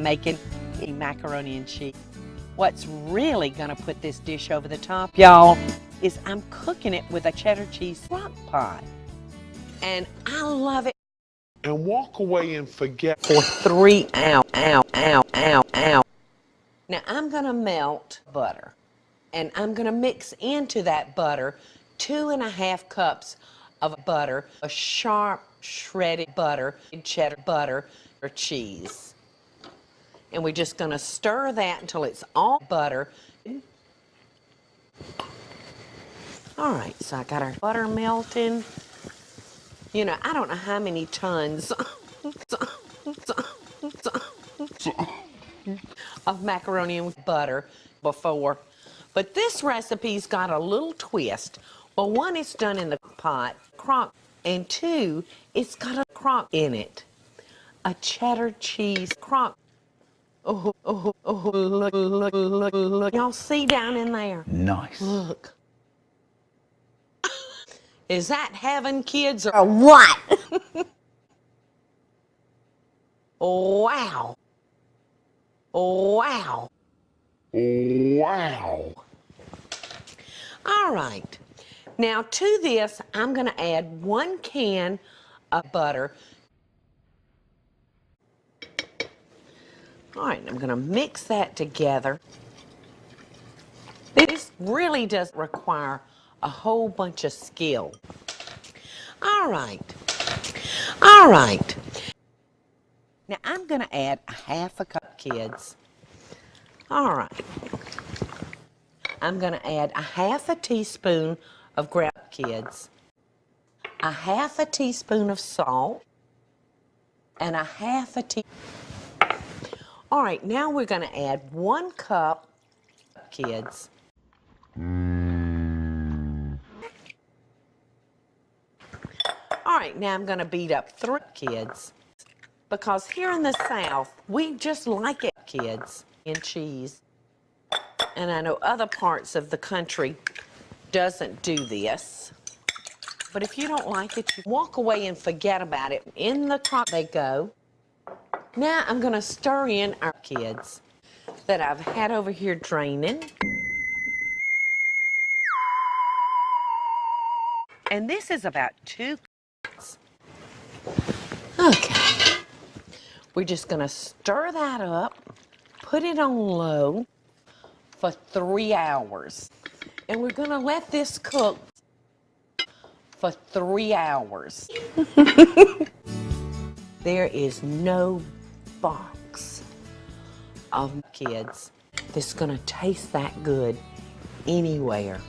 making macaroni and cheese. What's really gonna put this dish over the top, y'all, is I'm cooking it with a cheddar cheese crock pot. And I love it. And walk away and forget. For 3 hours. Now I'm gonna melt butter. And I'm gonna mix into that butter 2½ cups of butter, a sharp shredded butter, cheddar butter, or cheese. And we're just gonna stir that until it's all butter. All right, so I got our butter melting. You know, I don't know how many tons of macaroni and butter before, but this recipe's got a little twist. Well, one, it's done in the pot, crock, and two, it's got a crock in it. A cheddar cheese crock. Oh, look. Y'all see down in there? Nice. Look. Is that heaven, kids, or what? Wow. Wow. Wow. All right. Now to this, I'm going to add 1 can of butter. All right, I'm going to mix that together. This really does require a whole bunch of skill. All right. All right. Now I'm going to add a ½ cup, kids. All right. I'm going to add a ½ teaspoon of ground, kids. A ½ teaspoon of salt. And a ½ teaspoon. All right, now we're going to add 1 cup, kids. All right, now I'm going to beat up 3, kids. Because here in the South, we just like it, kids, and cheese. And I know other parts of the country doesn't do this. But if you don't like it, you walk away and forget about it. In the crock they go. Now I'm going to stir in our kids that I've had over here draining. And this is about 2 cups. Okay. We're just going to stir that up, put it on low for 3 hours. And we're going to let this cook for 3 hours. There is no box of kids that's going to taste that good anywhere.